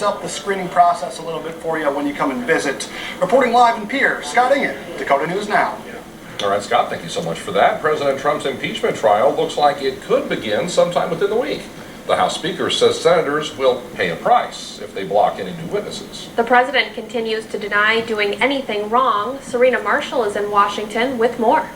up the screening process a little bit for you when you come and visit. Reporting live in Pierre, Scott Ingen, Dakota News Now. All right, Scott, thank you so much for that. President Trump's impeachment trial looks like it could begin sometime within the week. The House Speaker says senators will pay a price if they block any new witnesses. The president continues to deny doing anything wrong. Serena Marshall is in Washington with more.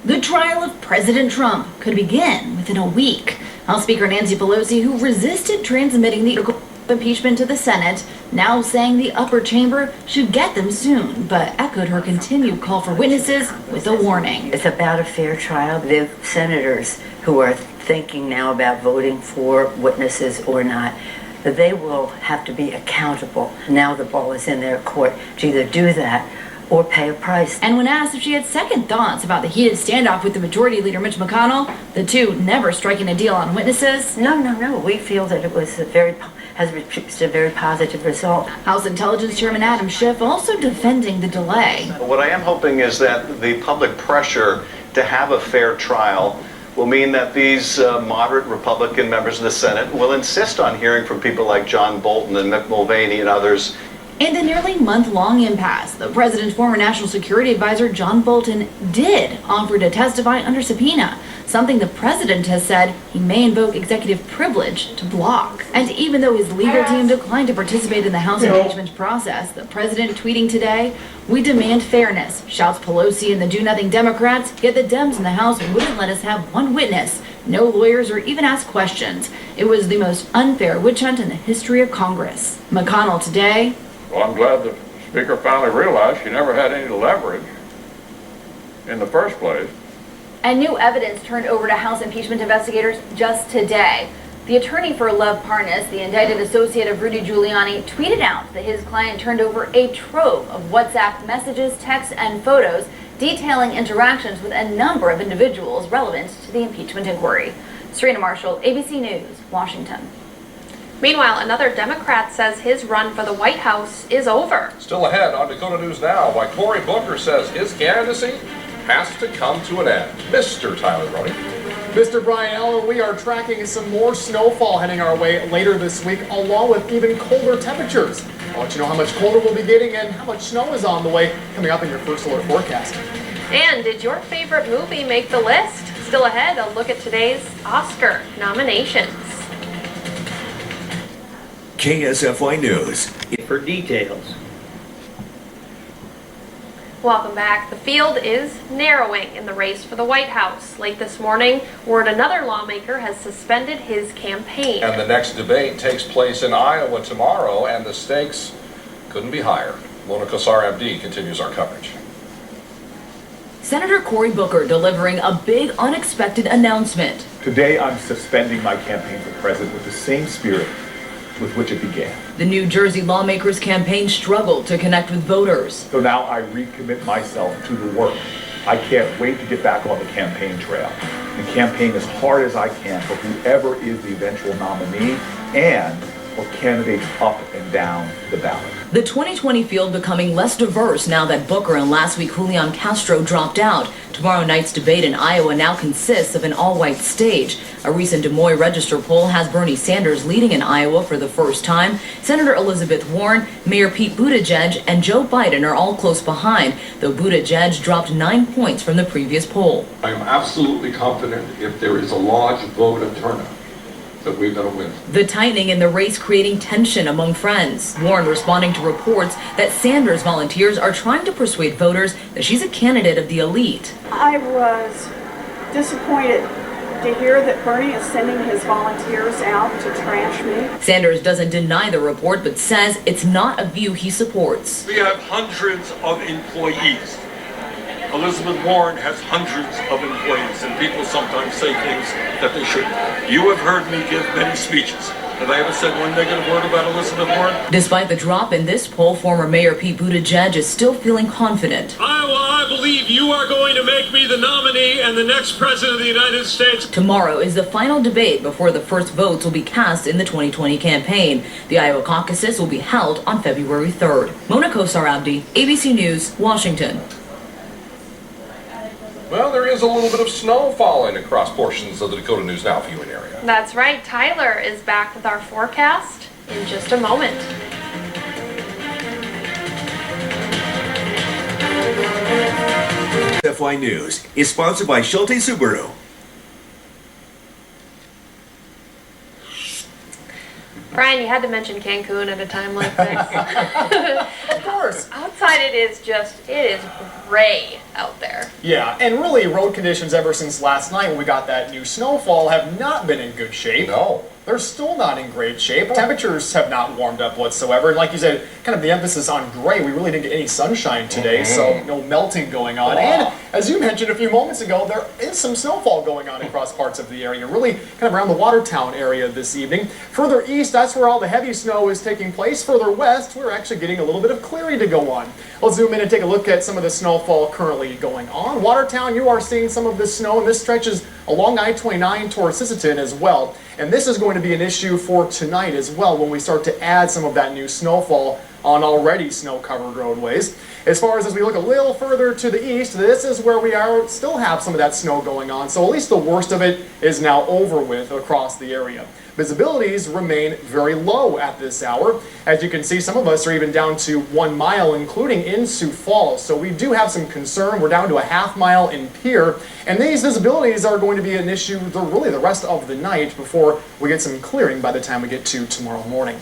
The trial of President Trump could begin within a week. House Speaker Nancy Pelosi, who resisted transmitting the article of impeachment to the Senate, now saying the upper chamber should get them soon, but echoed her continued call for witnesses with a warning. It's about a fair trial. The senators who are thinking now about voting for witnesses or not, they will have to be accountable. Now the ball is in their court to either do that or pay a price. And when asked if she had second thoughts about the heated standoff with the Majority Leader Mitch McConnell, the two never striking a deal on witnesses. No. We feel that it was has reached a very positive result. House Intelligence Chairman Adam Schiff also defending the delay. What I am hoping is that the public pressure to have a fair trial will mean that these moderate Republican members of the Senate will insist on hearing from people like John Bolton and Mick Mulvaney and others. In the nearly month-long impasse, the president's former national security advisor, John Bolton, did offer to testify under subpoena, something the president has said he may invoke executive privilege to block. And even though his legal team declined to participate in the House impeachment process, the president tweeting today, "We demand fairness," shouts Pelosi and the Do-Nothing Democrats, yet the Dems in the House wouldn't let us have one witness, no lawyers, or even ask questions. It was the most unfair witch hunt in the history of Congress. McConnell today, "Well, I'm glad the Speaker finally realized she never had any leverage in the first place." and new evidence turned over to House impeachment investigators just today. The attorney for Lev Parnas, the indicted associate of Rudy Giuliani, tweeted out that his client turned over a trove of WhatsApp messages, texts, and photos detailing interactions with a number of individuals relevant to the impeachment inquiry. Serena Marshall, ABC News, Washington. Meanwhile, another Democrat says his run for the White House is over. Still ahead on Dakota News Now, why Cory Booker says his candidacy has to come to an end. Mr. Tyler Roney. Mr. Brian Allen, we are tracking some more snowfall heading our way later this week, along with even colder temperatures. I'll let you know how much colder we'll be getting and how much snow is on the way coming up in your first alert forecast. And did your favorite movie make the list? Still ahead, a look at today's Oscar nominations. KSFY News. For details. Welcome back. The field is narrowing in the race for the White House. Late this morning, word another lawmaker has suspended his campaign. And the next debate takes place in Iowa tomorrow, and the stakes couldn't be higher. Mona Ksfy continues our coverage. Senator Cory Booker delivering a big unexpected announcement. Today I'm suspending my campaign for president with the same spirit with which it began. The New Jersey lawmaker's campaign struggled to connect with voters. So now I recommit myself to the work. I can't wait to get back on the campaign trail and campaign as hard as I can for whoever is the eventual nominee and for candidates up and down the ballot. The 2020 field becoming less diverse now that Booker and last week Julian Castro dropped out. Tomorrow night's debate in Iowa now consists of an all-white stage. A recent Des Moines Register poll has Bernie Sanders leading in Iowa for the first time. Senator Elizabeth Warren, Mayor Pete Buttigieg, and Joe Biden are all close behind, though Buttigieg dropped 9 points from the previous poll. I am absolutely confident if there is a large vote of turnout that we're going to win. The tightening in the race creating tension among friends. Warren responding to reports that Sanders volunteers are trying to persuade voters that she's a candidate of the elite. I was disappointed to hear that Bernie is sending his volunteers out to trash me. Sanders doesn't deny the report, but says it's not a view he supports. We have hundreds of employees. Elizabeth Warren has hundreds of employees, and people sometimes say things that they shouldn't. You have heard me give many speeches. Have I ever said one negative word about Elizabeth Warren? Despite the drop in this poll, former Mayor Pete Buttigieg is still feeling confident. Iowa, I believe you are going to make me the nominee and the next president of the United States. Tomorrow is the final debate before the first votes will be cast in the 2020 campaign. The Iowa caucuses will be held on February 3rd. Mona Ksfy Kdlt, ABC News, Washington. Well, there is a little bit of snow falling across portions of the Dakota News Now viewing area. That's right. Tyler is back with our forecast in just a moment. FY News is sponsored by Schulte Subaru. Brian, you had to mention Cancun at a time like this. Of course. Outside it is gray out there. Yeah, and really road conditions ever since last night when we got that new snowfall have not been in good shape. No. They're still not in great shape. Temperatures have not warmed up whatsoever. And like you said, kind of the emphasis on gray. We really didn't get any sunshine today, so no melting going on. And as you mentioned a few moments ago, there is some snowfall going on across parts of the area, really kind of around the Watertown area this evening. Further east, that's where all the heavy snow is taking place. Further west, we're actually getting a little bit of clearing to go on. Let's zoom in and take a look at some of the snowfall currently going on. Watertown, you are seeing some of this snow, and this stretches along I-29 towards Sisseton as well. And this is going to be an issue for tonight as well when we start to add some of that new snowfall on already snow-covered roadways. As far as we look a little further to the east, this is where we still have some of that snow going on. So at least the worst of it is now over with across the area. Visibilities remain very low at this hour. As you can see, some of us are even down to 1 mile, including in Sioux Falls. So we do have some concern. We're down to a half mile in Pierre. And these visibilities are going to be an issue really the rest of the night before we get some clearing by the time we get to tomorrow morning.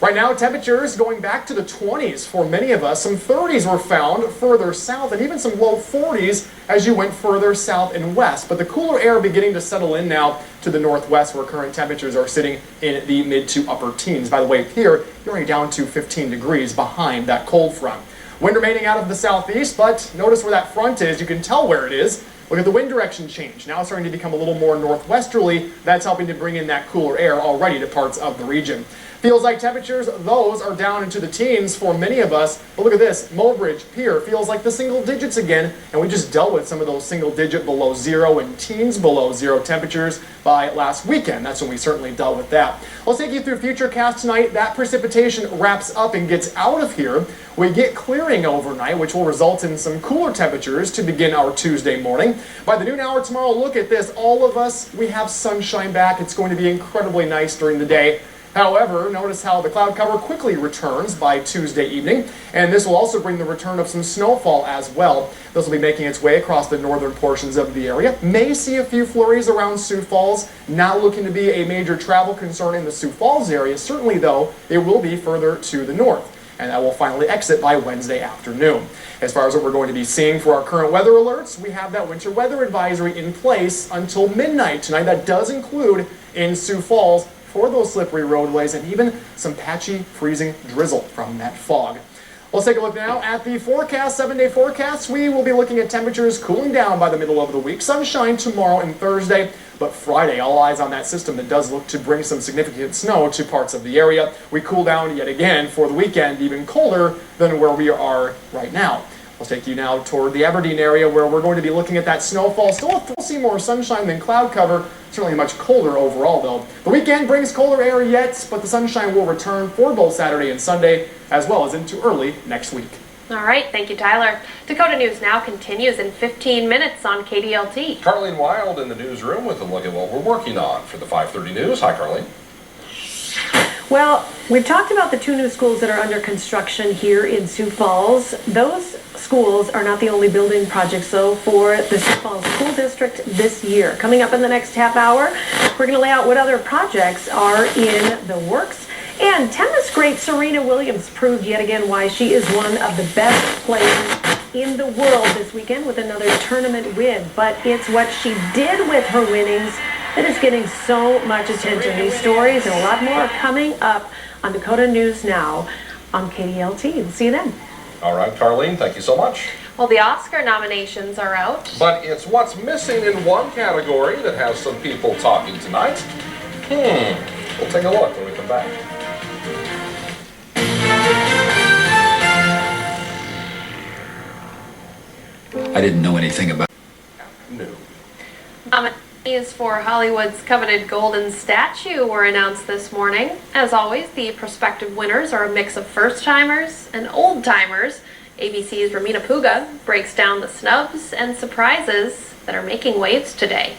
Right now, temperatures going back to the 20s for many of us. Some 30s were found further south, and even some low 40s as you went further south and west. But the cooler air beginning to settle in now to the northwest, where current temperatures are sitting in the mid to upper teens. By the way, here, you're already down to 15 degrees behind that cold front. Wind remaining out of the southeast, but notice where that front is. You can tell where it is. Look at the wind direction change. Now it's starting to become a little more northwesterly. That's helping to bring in that cooler air already to parts of the region. Feels like temperatures, those are down into the teens for many of us. But look at this, Mobridge, Pierre, feels like the single digits again. And we just dealt with some of those single digit below zero and teens below zero temperatures by last weekend. That's when we certainly dealt with that. Let's take you through Futurecast tonight. That precipitation wraps up and gets out of here. We get clearing overnight, which will result in some cooler temperatures to begin our Tuesday morning. By the noon hour tomorrow, look at this. All of us, we have sunshine back. It's going to be incredibly nice during the day. However, notice how the cloud cover quickly returns by Tuesday evening, and this will also bring the return of some snowfall as well. This will be making its way across the northern portions of the area. May see a few flurries around Sioux Falls, not looking to be a major travel concern in the Sioux Falls area. Certainly, though, it will be further to the north, and that will finally exit by Wednesday afternoon. As far as what we're going to be seeing for our current weather alerts, we have that winter weather advisory in place until midnight tonight. That does include in Sioux Falls for those slippery roadways and even some patchy freezing drizzle from that fog. Let's take a look now at the forecast, 7-day forecast. We will be looking at temperatures cooling down by the middle of the week. Sunshine tomorrow and Thursday, but Friday, all eyes on that system that does look to bring some significant snow to parts of the area. We cool down yet again for the weekend, even colder than where we are right now. I'll take you now toward the Aberdeen area where we're going to be looking at that snowfall. Still we'll see more sunshine than cloud cover. Certainly much colder overall though. The weekend brings colder air yet, but the sunshine will return for both Saturday and Sunday, as well as into early next week. All right, thank you, Tyler. Dakota News Now continues in 15 minutes on KDLT. Carleen Wild in the newsroom with a look at what we're working on for the 5:30 news. Hi, Carleen. Well, we've talked about the 2 new schools that are under construction here in Sioux Falls. Those schools are not the only building projects, though, for the Sioux Falls School District this year. Coming up in the next half hour, we're going to lay out what other projects are in the works. And tennis great Serena Williams proved yet again why she is one of the best players in the world this weekend with another tournament win. But it's what she did with her winnings that is getting so much attention. These stories and a lot more are coming up on Dakota News Now on KDLT. We'll see you then. All right, Carleen, thank you so much. Well, the Oscar nominations are out. But it's what's missing in one category that has some people talking tonight. We'll take a look when we come back. I didn't know anything about No. Nominees for Hollywood's coveted golden statue were announced this morning. As always, the prospective winners are a mix of first-timers and old-timers. ABC's Ramina Puga breaks down the snubs and surprises that are making waves today.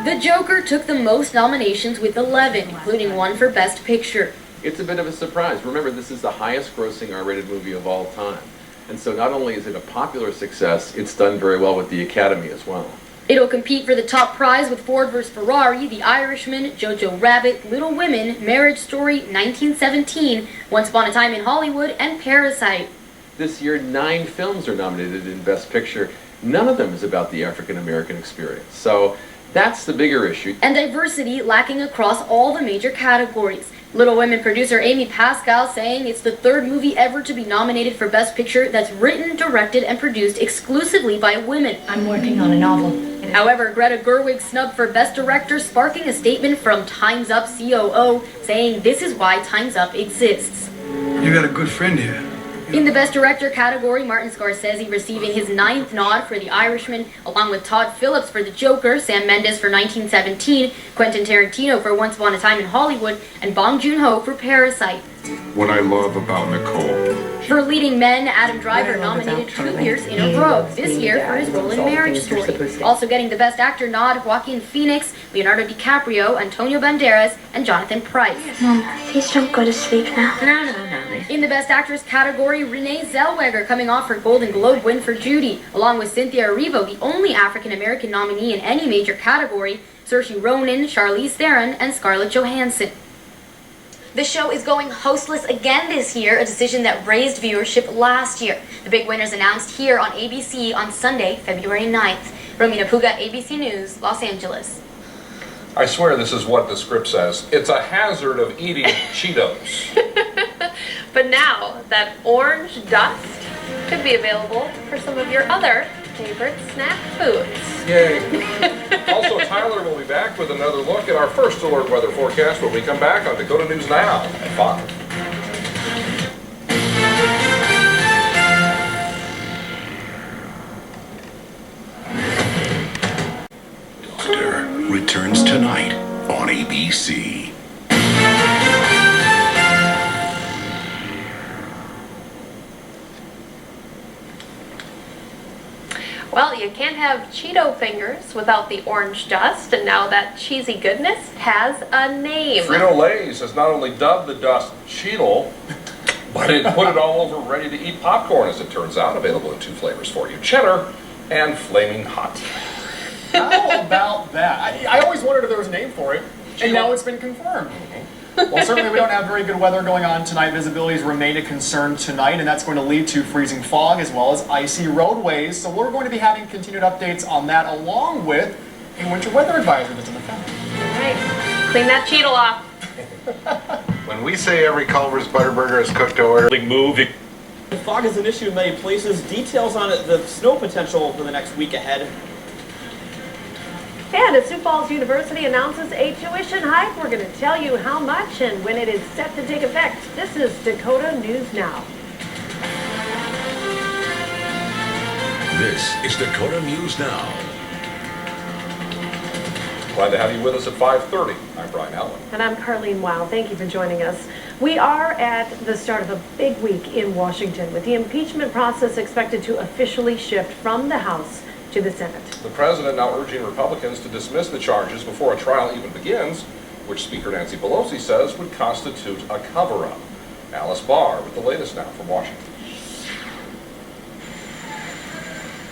The Joker took the most nominations with 11, including one for Best Picture. It's a bit of a surprise. Remember, this is the highest grossing R-rated movie of all time. And so not only is it a popular success, it's done very well with the Academy as well. It'll compete for the top prize with Ford vs. Ferrari, The Irishman, Jojo Rabbit, Little Women, Marriage Story, 1917, Once Upon a Time in Hollywood, and Parasite. This year, 9 films are nominated in Best Picture. None of them is about the African-American experience. So that's the bigger issue. And diversity lacking across all the major categories. Little Women producer Amy Pascal saying it's the 3rd movie ever to be nominated for Best Picture that's written, directed, and produced exclusively by women. I'm working on a novel. However, Greta Gerwig's snub for Best Director sparking a statement from Time's Up COO saying this is why Time's Up exists. You got a good friend here. In the Best Director category, Martin Scorsese receiving his 9th nod for The Irishman, along with Todd Phillips for The Joker, Sam Mendes for 1917, Quentin Tarantino for Once Upon a Time in Hollywood, and Bong Joon-ho for Parasite. What I love about Nicole. For leading men, Adam Driver nominated 2 years in a row, this year for his role in Marriage Story. Also getting the Best Actor nod, Joaquin Phoenix, Leonardo DiCaprio, Antonio Banderas, and Jonathan Pryce. Mom, please don't go to sleep now. No. In the Best Actress category, Renee Zellweger coming off her Golden Globe win for Judy, along with Cynthia Erivo, the only African-American nominee in any major category, Saoirse Ronan, Charlize Theron, and Scarlett Johansson. The show is going hostless again this year, a decision that raised viewership last year. The big winners announced here on ABC on Sunday, February 9th. Romina Puga, ABC News, Los Angeles. I swear this is what the script says. It's a hazard of eating Cheetos. But now that orange dust could be available for some of your other favorite snack foods. Yay. Also, Tyler will be back with another look at our first alert weather forecast when we come back on Dakota News Now at 5. Doctor returns tonight on ABC. Well, you can't have Cheeto fingers without the orange dust, and now that cheesy goodness has a name. Frito-Lay's has not only dubbed the dust Cheetle, but it put it all over ready-to-eat popcorn, as it turns out, available in 2 flavors for you, cheddar and flaming hot. How about that? I always wondered if there was a name for it, and now it's been confirmed. Well, certainly we don't have very good weather going on tonight. Visibilities remain a concern tonight, and that's going to lead to freezing fog as well as icy roadways. So we're going to be having continued updates on that, along with a winter weather advisory that's in effect. All right, clean that Cheetle off. When we say every Culver's Butterburger is cooked to order, The fog is an issue in many places. Details on it, the snow potential for the next week ahead. And as Sioux Falls University announces a tuition hike, we're going to tell you how much and when it is set to take effect. This is Dakota News Now. This is Dakota News Now. Glad to have you with us at 5:30. I'm Brian Allen. And I'm Carlene Weil. Thank you for joining us. We are at the start of a big week in Washington, with the impeachment process expected to officially shift from the House to the Senate. The president now urging Republicans to dismiss the charges before a trial even begins, which Speaker Nancy Pelosi says would constitute a cover-up. Alice Barr with the latest now from Washington.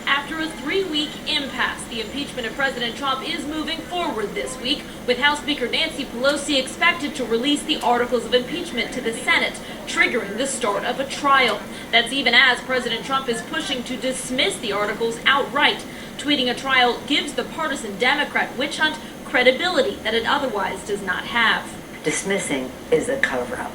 After a 3-week impasse, the impeachment of President Trump is moving forward this week, with House Speaker Nancy Pelosi expected to release the articles of impeachment to the Senate, triggering the start of a trial. That's even as President Trump is pushing to dismiss the articles outright, tweeting a trial gives the partisan Democrat witch hunt credibility that it otherwise does not have. Dismissing is a cover-up.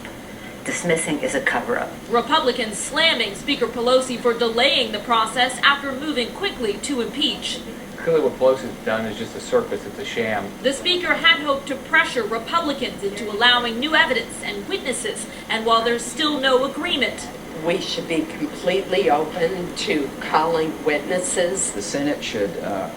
Dismissing is a cover-up. Republicans slamming Speaker Pelosi for delaying the process after moving quickly to impeach. Clearly what Pelosi's done is just a circus, it's a sham. The Speaker had hoped to pressure Republicans into allowing new evidence and witnesses, and while there's still no agreement, we should be completely open to calling witnesses. The Senate should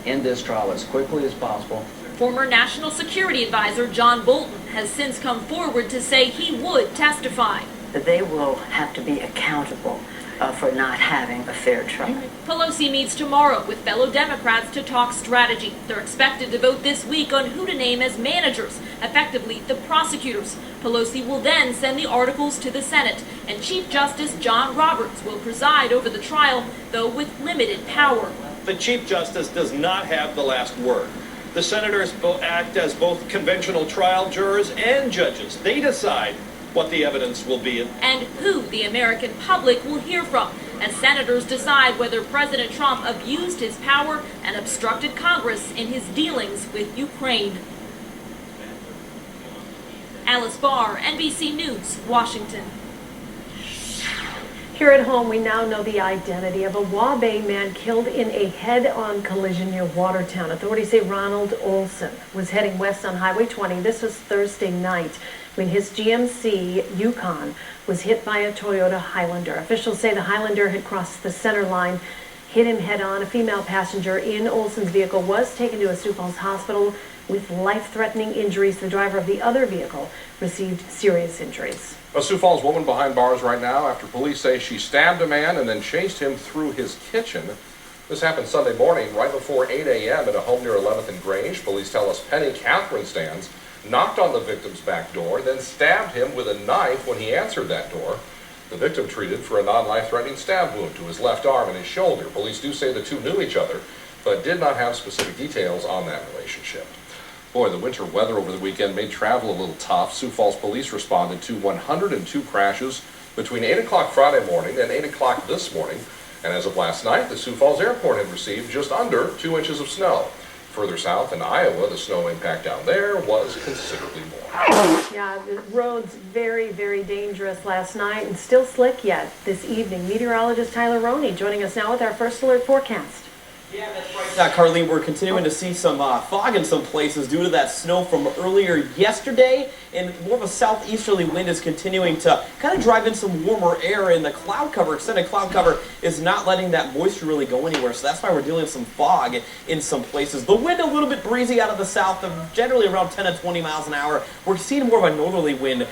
end this trial as quickly as possible. Former National Security Advisor John Bolton has since come forward to say he would testify. They will have to be accountable. for not having a fair trial. Pelosi meets tomorrow with fellow Democrats to talk strategy. They're expected to vote this week on who to name as managers, effectively the prosecutors. Pelosi will then send the articles to the Senate, and Chief Justice John Roberts will preside over the trial, though with limited power. The Chief Justice does not have the last word. The senators act as both conventional trial jurors and judges. They decide what the evidence will be. And who the American public will hear from, as senators decide whether President Trump abused his power and obstructed Congress in his dealings with Ukraine. Alice Barr, NBC News, Washington. Here at home, we now know the identity of a Waubay man killed in a head-on collision near Watertown. Authorities say Ronald Olson was heading west on Highway 20. This was Thursday night when his GMC Yukon was hit by a Toyota Highlander. Officials say the Highlander had crossed the center line, hit him head-on. A female passenger in Olson's vehicle was taken to a Sioux Falls hospital with life-threatening injuries. The driver of the other vehicle received serious injuries. A Sioux Falls woman behind bars right now after police say she stabbed a man and then chased him through his kitchen. This happened Sunday morning right before 8 a.m. at a home near 11th and Grange. Police tell us Penny Catherine Stands knocked on the victim's back door, then stabbed him with a knife when he answered that door. The victim treated for a non-life-threatening stab wound to his left arm and his shoulder. Police do say the two knew each other, but did not have specific details on that relationship. Boy, the winter weather over the weekend made travel a little tough. Sioux Falls police responded to 102 crashes between 8 o'clock Friday morning and 8 o'clock this morning. And as of last night, the Sioux Falls airport had received just under 2 inches of snow. Further south in Iowa, the snow impact down there was considerably more. Yeah, the roads very, very dangerous last night and still slick yet this evening. Meteorologist Tyler Roney joining us now with our first alert forecast. Yeah, that's right. Carlene, we're continuing to see some fog in some places due to that snow from earlier yesterday, and more of a southeasterly wind is continuing to kind of drive in some warmer air, and the cloud cover, extended cloud cover, is not letting that moisture really go anywhere, so that's why we're dealing with some fog in some places. The wind a little bit breezy out of the south, generally around 10 to 20 miles an hour. We're seeing more of a northerly wind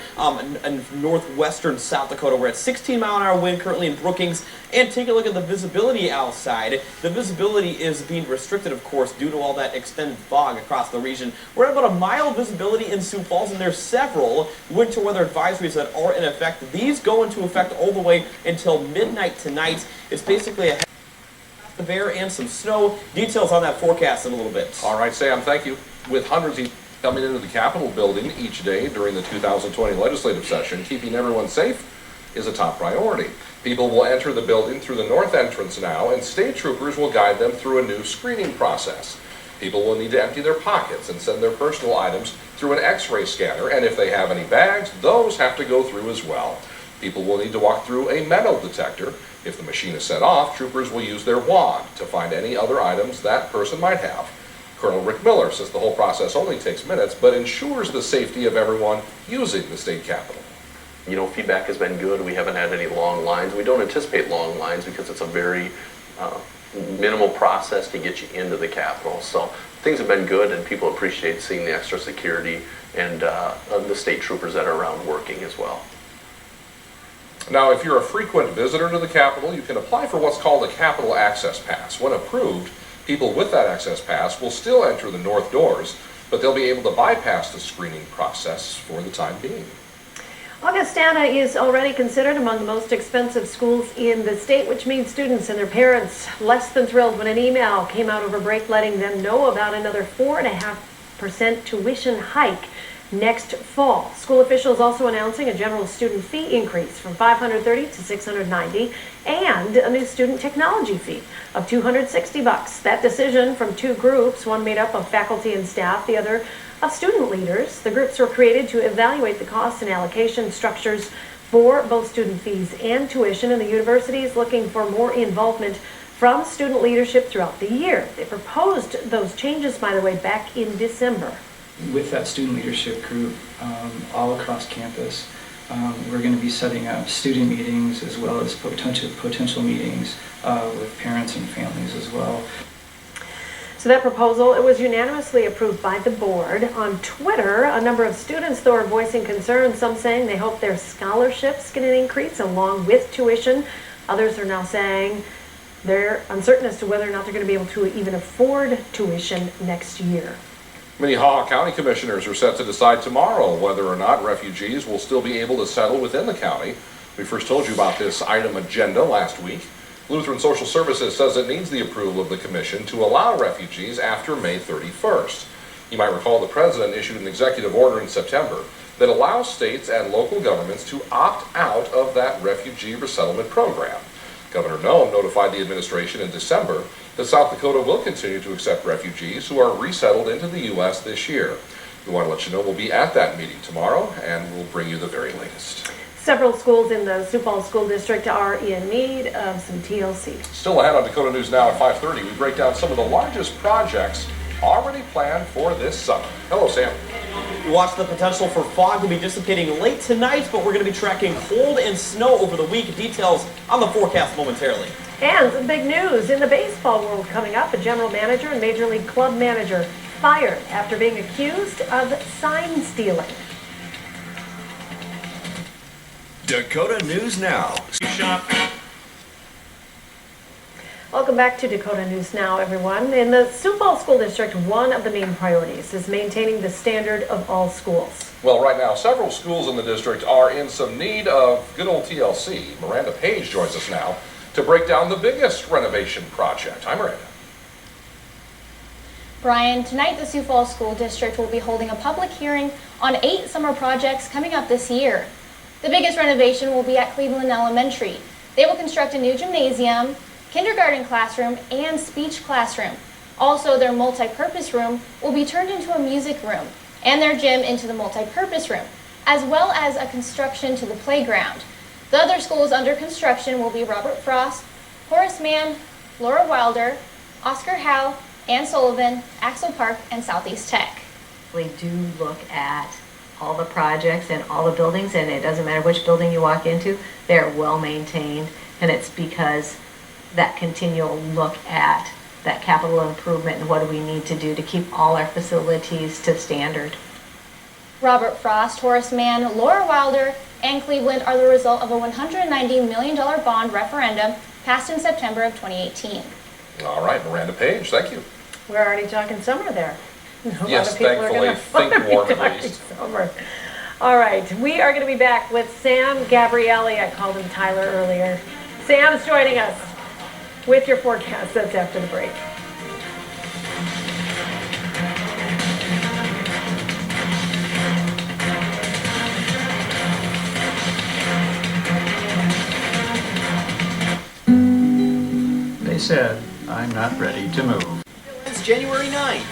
in northwestern South Dakota. We're at 16-mile-an-hour wind currently in Brookings, and take a look at the visibility outside. The visibility is being restricted, of course, due to all that extended fog across the region. We're at about a mile visibility in Sioux Falls, and there's several winter weather advisories that are in effect. These go into effect all the way until midnight tonight. It's basically a bear and some snow. Details on that forecast in a little bit. All right, Sam, thank you. With hundreds coming into the Capitol building each day during the 2020 legislative session, keeping everyone safe is a top priority. People will enter the building through the north entrance now, and state troopers will guide them through a new screening process. People will need to empty their pockets and send their personal items through an x-ray scanner, and if they have any bags, those have to go through as well. People will need to walk through a metal detector. If the machine is set off, troopers will use their wand to find any other items that person might have. Colonel Rick Miller says the whole process only takes minutes, but ensures the safety of everyone using the state capitol. You know, feedback has been good. We haven't had any long lines. We don't anticipate long lines because it's a very minimal process to get you into the Capitol. So things have been good, and people appreciate seeing the extra security and the state troopers that are around working as well. Now, if you're a frequent visitor to the Capitol, you can apply for what's called a Capitol Access Pass. When approved, people with that Access Pass will still enter the north doors, but they'll be able to bypass the screening process for the time being. Augustana is already considered among the most expensive schools in the state, which means students and their parents less than thrilled when an email came out over break letting them know about another 4.5% tuition hike next fall. School officials also announcing a general student fee increase from $530 to $690 and a new student technology fee of $260. That decision from two groups, one made up of faculty and staff, the other of student leaders. The groups were created to evaluate the cost and allocation structures for both student fees and tuition, and the university is looking for more involvement from student leadership throughout the year. They proposed those changes, by the way, back in December. With that student leadership group all across campus, we're going to be setting up student meetings as well as potential meetings with parents and families as well. So that proposal, it was unanimously approved by the board. On Twitter, a number of students, though, are voicing concerns, some saying they hope their scholarships get an increase along with tuition. Others are now saying they're uncertain as to whether or not they're going to be able to even afford tuition next year. Minnehaha County Commissioners are set to decide tomorrow whether or not refugees will still be able to settle within the county. We first told you about this item agenda last week. Lutheran Social Services says it needs the approval of the commission to allow refugees after May 31st. You might recall the president issued an executive order in September that allows states and local governments to opt out of that refugee resettlement program. Governor Noem notified the administration in December that South Dakota will continue to accept refugees who are resettled into the U.S. this year. We want to let you know we'll be at that meeting tomorrow, and we'll bring you the very latest. Several schools in the Sioux Falls School District are in need of some TLC. Still ahead on Dakota News Now at 5:30, we break down some of the largest projects already planned for this summer. Hello, Sam. We watch the potential for fog to be dissipating late tonight, but we're going to be tracking cold and snow over the week. Details on the forecast momentarily. And some big news in the baseball world coming up. A general manager and Major League Club manager fired after being accused of sign stealing. Dakota News Now. Welcome back to Dakota News Now, everyone. In the Sioux Falls School District, one of the main priorities is maintaining the standard of all schools. Well, right now, several schools in the district are in some need of good old TLC. Miranda Page joins us now to break down the biggest renovation project. Hi, Miranda. Brian, tonight the Sioux Falls School District will be holding a public hearing on 8 summer projects coming up this year. The biggest renovation will be at Cleveland Elementary. They will construct a new gymnasium, kindergarten classroom, and speech classroom. Also, their multi-purpose room will be turned into a music room, and their gym into the multi-purpose room, as well as a construction to the playground. The other schools under construction will be Robert Frost, Horace Mann, Laura Wilder, Oscar Howe, Ann Sullivan, Axel Park, and Southeast Tech. We do look at all the projects and all the buildings, and it doesn't matter which building you walk into, they're well maintained, and it's because that continual look at that capital improvement and what do we need to do to keep all our facilities to standard. Robert Frost, Horace Mann, Laura Wilder, and Cleveland are the result of a $190 million bond referendum passed in September of 2018. All right, Miranda Page, thank you. We're already talking summer there. Yes, thankfully, think warm at least. Summer. All right, we are going to be back with Sam Gabrielli. I called him Tyler earlier. Sam's joining us with your forecast. That's after the break. They said, I'm not ready to move. It's January 9th.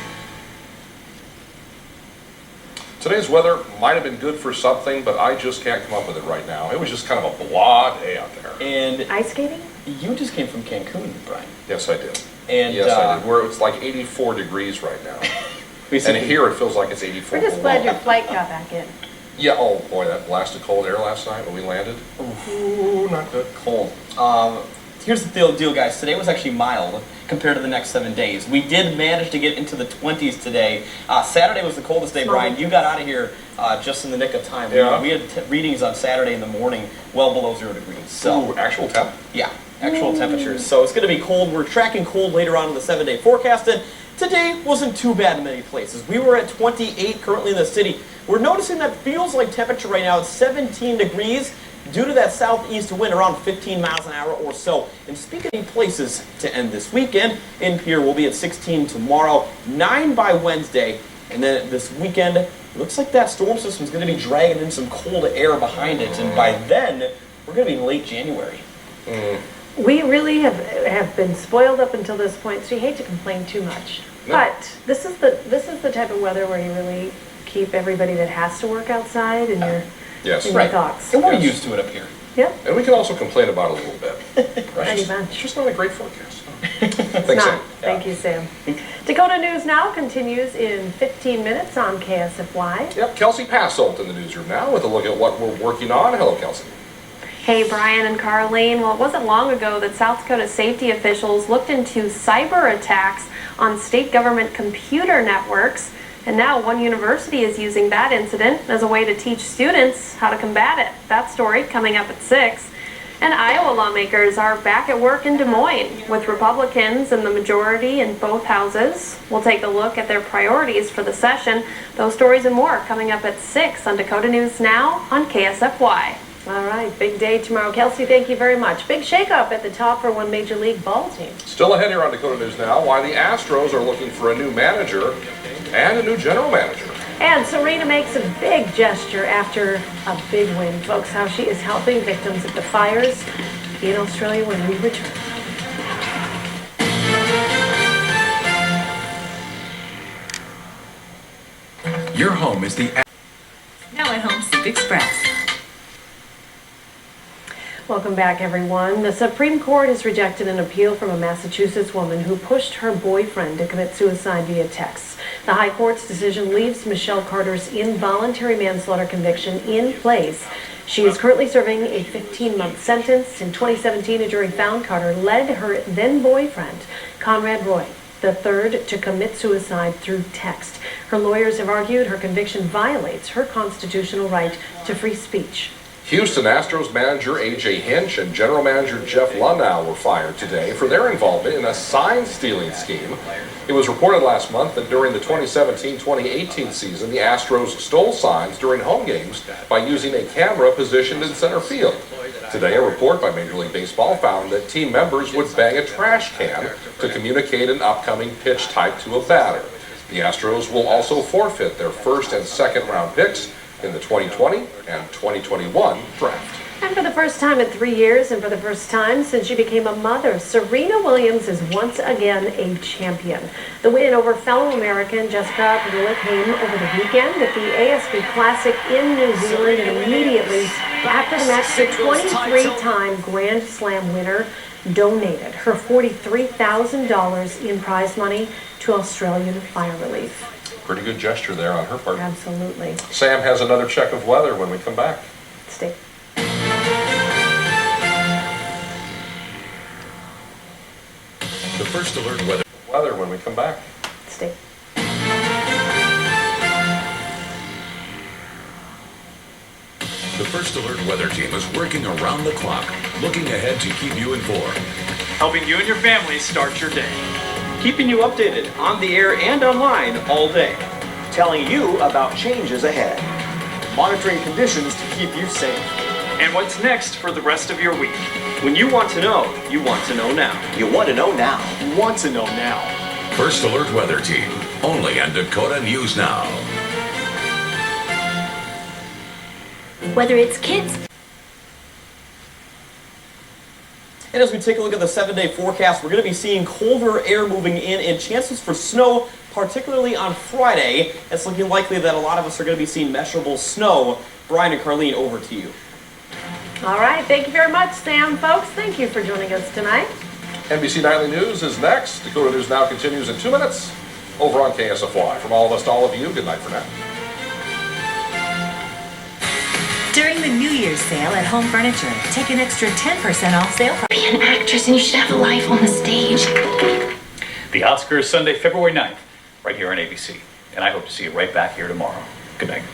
Today's weather might have been good for something, but I just can't come up with it right now. It was just kind of a blah day out there. And ice skating? You just came from Cancun, Brian. Yes, I did. And yes, I did. Where it's like 84 degrees right now. And here it feels like it's 84. We're just glad your flight got back in. Yeah, oh boy, that blast of cold air last night when we landed. Ooh, not good. Cold. Here's the deal, guys. Today was actually mild compared to the next 7 days. We did manage to get into the 20s today. Saturday was the coldest day, Brian. You got out of here just in the nick of time. Yeah. We had readings on Saturday in the morning well below 0 degrees. So ooh, actual temp? Yeah, actual temperatures. So it's going to be cold. We're tracking cold later on in the 7-day forecast. And today wasn't too bad in many places. We were at 28 currently in the city. We're noticing that feels like temperature right now at 17 degrees. Due to that southeast wind around 15 miles an hour or so. And speaking of places to end this weekend, in Pierre we'll be at 16 tomorrow, 9 by Wednesday, and then this weekend, it looks like that storm system is going to be dragging in some cold air behind it, and by then, we're going to be in late January. We really have been spoiled up until this point, so you hate to complain too much. No. But this is the type of weather where you really keep everybody that has to work outside in your right. thoughts. And we're used to it up here. Yeah. And we can also complain about it a little bit. Right? It's just not a great forecast. Thanks, Sam. Thank you, Sam. Dakota News Now continues in 15 minutes on KSFY. Yep, Kelsey Passolt in the newsroom now with a look at what we're working on. Hello, Kelsey. Hey, Brian and Carlene. Well, it wasn't long ago that South Dakota safety officials looked into cyber attacks on state government computer networks. And now one university is using that incident as a way to teach students how to combat it. That story coming up at 6. And Iowa lawmakers are back at work in Des Moines, with Republicans in the majority in both houses. We'll take a look at their priorities for the session. Those stories and more coming up at 6 on Dakota News Now on KSFY. All right, big day tomorrow. Kelsey, thank you very much. Big shakeup at the top for one Major League ball team. Still ahead here on Dakota News Now, why the Astros are looking for a new manager and a new general manager. And Serena makes a big gesture after a big win. Folks, how she is helping victims of the fires in Australia when we return. Your home is the... Now at Home Soup Express. Welcome back, everyone. The Supreme Court has rejected an appeal from a Massachusetts woman who pushed her boyfriend to commit suicide via text. The High Court's decision leaves Michelle Carter's involuntary manslaughter conviction in place. She is currently serving a 15-month sentence. In 2017, a jury found Carter led her then-boyfriend, Conrad Roy III, to commit suicide through text. Her lawyers have argued her conviction violates her constitutional right to free speech. Houston Astros manager A.J. Hinch and general manager Jeff Lunau were fired today for their involvement in a sign-stealing scheme. It was reported last month that during the 2017-2018 season, the Astros stole signs during home games by using a camera positioned in center field. Today, a report by Major League Baseball found that team members would bang a trash can to communicate an upcoming pitch type to a batter. The Astros will also forfeit their first and second round picks in the 2020 and 2021 draft. And for the first time in 3 years, and for the first time since she became a mother, Serena Williams is once again a champion. The win over fellow American Jessica Pegula came over the weekend at the ASB Classic in New Zealand, and immediately after the match, the 23-time Grand Slam winner donated her $43,000 in prize money to Australian fire relief. Pretty good gesture there on her part. Absolutely. Sam has another check of weather when we come back. Stay. The first alert weather when we come back. Stay. The First Alert Weather Team is working around the clock, looking ahead to keep you informed. Helping you and your family start your day. Keeping you updated on the air and online all day. Telling you about changes ahead. Monitoring conditions to keep you safe. And what's next for the rest of your week. When you want to know, you want to know now. You want to know now. You want to know now. First Alert Weather Team, only on Dakota News Now. Whether it's kids. And as we take a look at the 7-day forecast, we're going to be seeing colder air moving in and chances for snow, particularly on Friday. It's looking likely that a lot of us are going to be seeing measurable snow. Brian and Carlene, over to you. All right, thank you very much, Sam. Folks, thank you for joining us tonight. NBC Nightly News is next. Dakota News Now continues in 2 minutes over on KSFY. From all of us to all of you, good night for now. During the New Year's sale at Home Furniture, take an extra 10% off sale. Be an actress and you should have a life on the stage. The Oscars Sunday, February 9th, right here on ABC. And I hope to see you right back here tomorrow. Good night.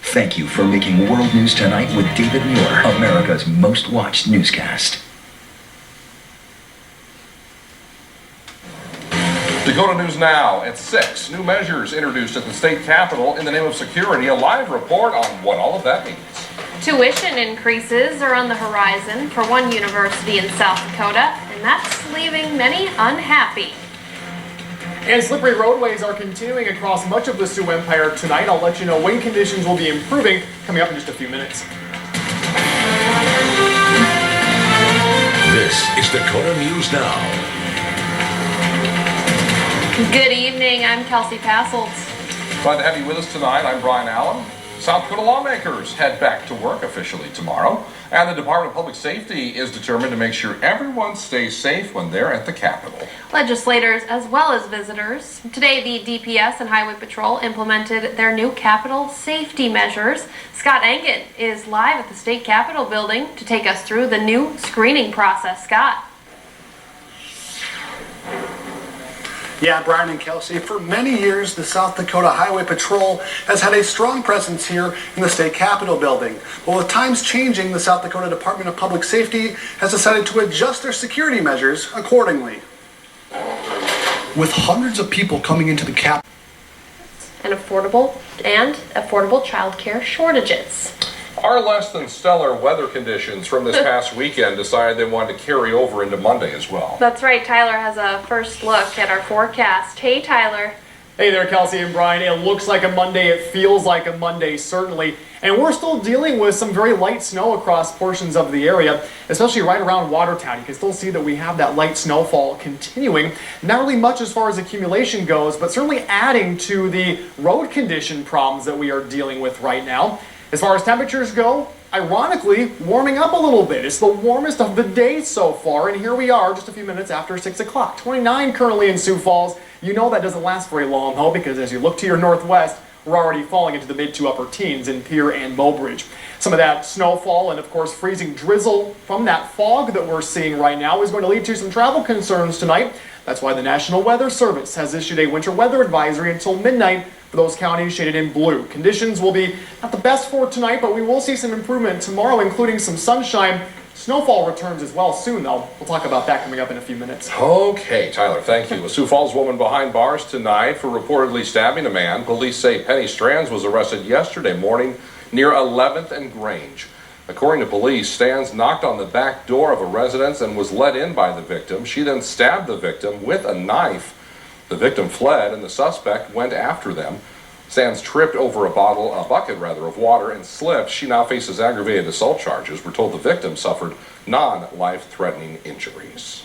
Thank you for making World News Tonight with David Muir, America's most watched newscast. Dakota News Now at 6. New measures introduced at the state capitol in the name of security. A live report on what all of that means. Tuition increases are on the horizon for one university in South Dakota, and that's leaving many unhappy. And slippery roadways are continuing across much of the Sioux Empire tonight. I'll let you know when conditions will be improving coming up in just a few minutes. This is Dakota News Now. Good evening, I'm Kelsey Passelt. Glad to have you with us tonight. I'm Brian Allen. South Dakota lawmakers head back to work officially tomorrow, and the Department of Public Safety is determined to make sure everyone stays safe when they're at the Capitol. Legislators as well as visitors. Today, the DPS and Highway Patrol implemented their new Capitol safety measures. Scott Engen is live at the State Capitol building to take us through the new screening process. Scott. Yeah, Brian and Kelsey, for many years, the South Dakota Highway Patrol has had a strong presence here in the state capitol building. But with times changing, the South Dakota Department of Public Safety has decided to adjust their security measures accordingly. With hundreds of people coming into the capitol And affordable childcare shortages. Our less than stellar weather conditions from this past weekend decided they wanted to carry over into Monday as well. That's right, Tyler has a first look at our forecast. Hey, Tyler. Hey there, Kelsey and Brian. It looks like a Monday. It feels like a Monday, certainly. And we're still dealing with some very light snow across portions of the area, especially right around Watertown. You can still see that we have that light snowfall continuing. Not really much as far as accumulation goes, but certainly adding to the road condition problems that we are dealing with right now. As far as temperatures go, ironically, warming up a little bit. It's the warmest of the day so far, and here we are just a few minutes after 6 o'clock. 29 currently in Sioux Falls. You know that doesn't last very long, though, because as you look to your northwest, we're already falling into the mid to upper teens in Pierre and Mobridge. Some of that snowfall and, of course, freezing drizzle from that fog that we're seeing right now is going to lead to some travel concerns tonight. That's why the National Weather Service has issued a winter weather advisory until midnight for those counties shaded in blue. Conditions will be not the best for tonight, but we will see some improvement tomorrow, including some sunshine. Snowfall returns as well soon, though. We'll talk about that coming up in a few minutes. Okay, Tyler, thank you. A Sioux Falls woman behind bars tonight for reportedly stabbing a man. Police say Penny Strands was arrested yesterday morning near 11th and Grange. According to police, Strands knocked on the back door of a residence and was let in by the victim. She then stabbed the victim with a knife. The victim fled and the suspect went after them. Strands tripped over a bucket of water and slipped. She now faces aggravated assault charges. We're told the victim suffered non-life-threatening injuries.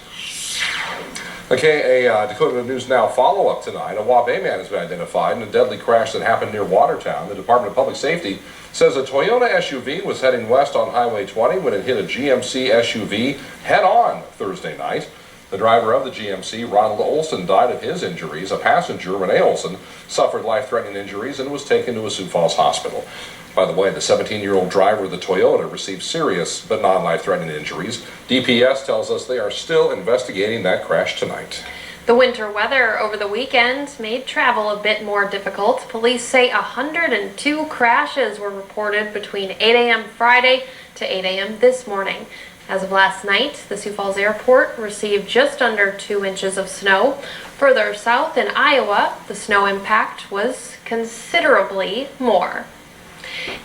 Okay, a Dakota News Now follow-up tonight. A Waubee man has been identified in a deadly crash that happened near Watertown. The Department of Public Safety says a Toyota SUV was heading west on Highway 20 when it hit a GMC SUV head-on Thursday night. The driver of the GMC, Ronald Olson, died of his injuries. A passenger, Renee Olson, suffered life-threatening injuries and was taken to a Sioux Falls hospital. By the way, the 17-year-old driver of the Toyota received serious but non-life-threatening injuries. DPS tells us they are still investigating that crash tonight. The winter weather over the weekend made travel a bit more difficult. Police say 102 crashes were reported between 8 a.m. Friday to 8 a.m. this morning. As of last night, the Sioux Falls Airport received just under 2 inches of snow. Further south in Iowa, the snow impact was considerably more.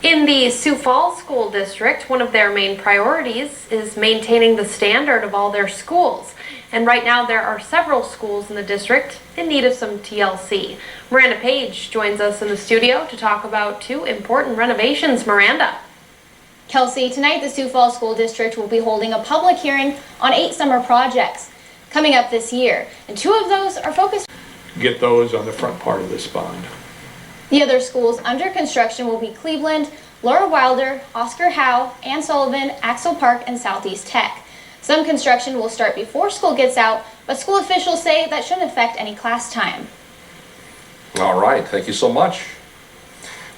In the Sioux Falls School District, one of their main priorities is maintaining the standard of all their schools. And right now there are several schools in the district in need of some TLC. Miranda Page joins us in the studio to talk about 2 important renovations. Miranda. Kelsey, tonight the Sioux Falls School District will be holding a public hearing on 8 summer projects coming up this year. And 2 of those are focused. Get those on the front part of this bond. The other schools under construction will be Cleveland, Laura Wilder, Oscar Howe, Ann Sullivan, Axel Park, and Southeast Tech. Some construction will start before school gets out, but school officials say that shouldn't affect any class time. All right, thank you so much.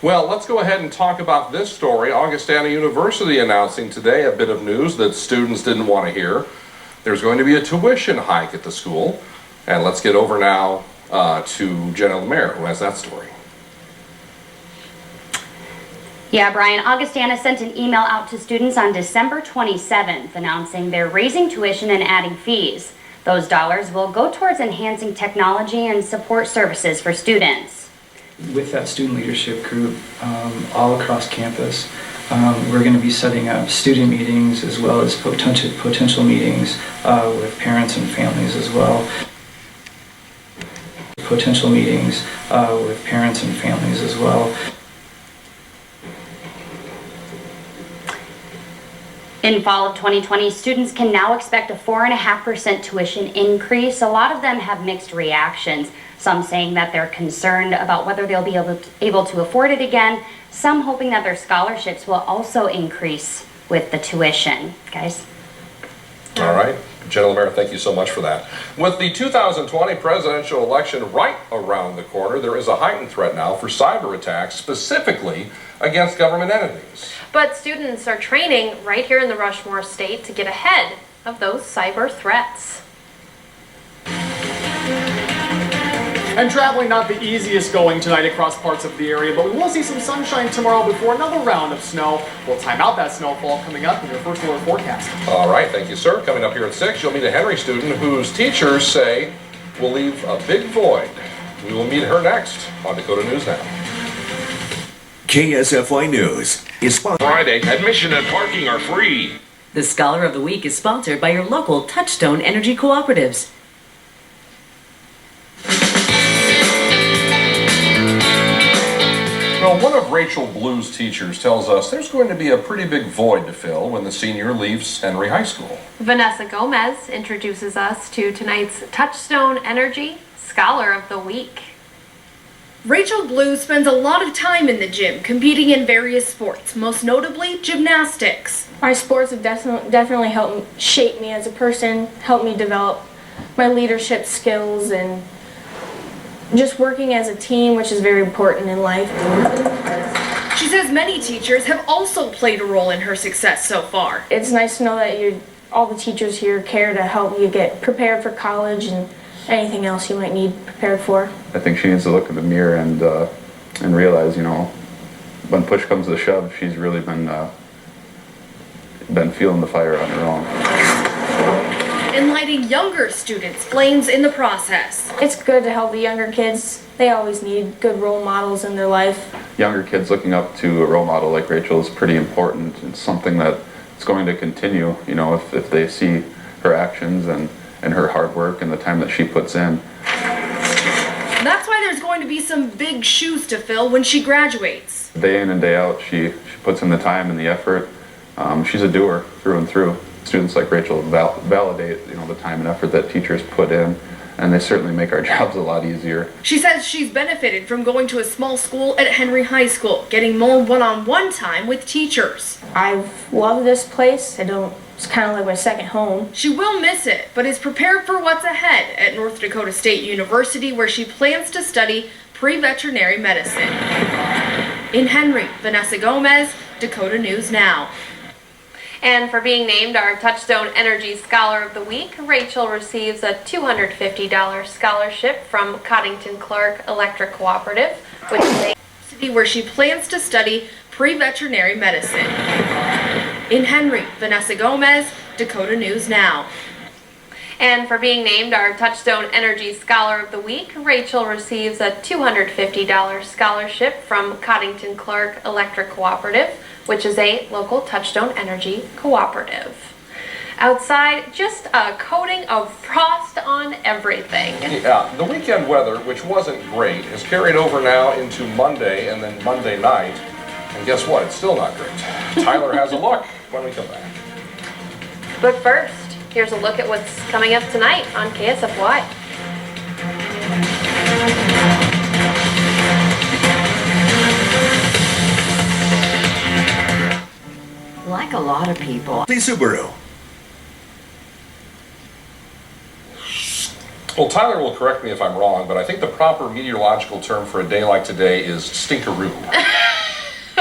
Well, let's go ahead and talk about this story. Augustana University announcing today a bit of news that students didn't want to hear. There's going to be a tuition hike at the school. And let's get over now to Jenna Lemaire, who has that story. Yeah, Brian, Augustana sent an email out to students on December 27th announcing they're raising tuition and adding fees. Those dollars will go towards enhancing technology and support services for students. With that student leadership group all across campus, we're going to be setting up student meetings as well as potential meetings with parents and families as well. Potential meetings with parents and families as well. In fall of 2020, students can now expect a 4.5% tuition increase. A lot of them have mixed reactions. Some saying that they're concerned about whether they'll be able to afford it again. Some hoping that their scholarships will also increase with the tuition. Guys? All right. Jenna Lemaire, thank you so much for that. With the 2020 presidential election right around the corner, there is a heightened threat now for cyber attacks, specifically against government entities. But students are training right here in the Rushmore State to get ahead of those cyber threats. And traveling not the easiest going tonight across parts of the area, but we will see some sunshine tomorrow before another round of snow. We'll time out that snowfall coming up in your first alert forecast. All right, thank you, sir. Coming up here at 6, you'll meet a Henry student whose teachers say will leave a big void. We will meet her next on Dakota News Now. KSFY News is Friday. Admission and parking are free. The Scholar of the Week is sponsored by your local Touchstone Energy Cooperatives. Well, one of Rachel Blue's teachers tells us there's going to be a pretty big void to fill when the senior leaves Henry High School. Vanessa Gomez introduces us to tonight's Touchstone Energy Scholar of the Week. Rachel Blue spends a lot of time in the gym, competing in various sports, most notably gymnastics. My sports have definitely helped shape me as a person, helped me develop my leadership skills, and just working as a team, which is very important in life. She says many teachers have also played a role in her success so far. It's nice to know that all the teachers here care to help you get prepared for college and anything else you might need prepared for. I think she needs to look in the mirror and realize, you know, when push comes to shove, she's really been feeling the fire on her own. And lighting younger students' flames in the process. It's good to help the younger kids. They always need good role models in their life. Younger kids looking up to a role model like Rachel is pretty important. It's something that it's going to continue, you know, if they see her actions and her hard work and the time that she puts in. That's why there's going to be some big shoes to fill when she graduates. Day in and day out, she puts in the time and the effort. She's a doer through and through. Students like Rachel validate, you know, the time and effort that teachers put in, and they certainly make our jobs a lot easier. She says she's benefited from going to a small school at Henry High School, getting more one-on-one time with teachers. I've loved this place. It's kind of like my second home. She will miss it, but is prepared for what's ahead at North Dakota State University, where she plans to study pre-veterinary medicine. In Henry, Vanessa Gomez, Dakota News Now. And for being named our Touchstone Energy Scholar of the Week, Rachel receives a $250 scholarship from Coddington Clark Electric Cooperative, which is a city where she plans to study pre-veterinary medicine. In Henry, Vanessa Gomez, Dakota News Now. And for being named our Touchstone Energy Scholar of the Week, Rachel receives a $250 scholarship from Coddington Clark Electric Cooperative, which is a local Touchstone Energy cooperative. Outside, just a coating of frost on everything. Yeah, the weekend weather, which wasn't great, has carried over now into Monday and then Monday night. And guess what? It's still not great. Tyler has a look when we come back. But first, here's a look at what's coming up tonight on KSFY. Like a lot of people. The Subaru. Well, Tyler will correct me if I'm wrong, but I think the proper meteorological term for a day like today is stinkeroo.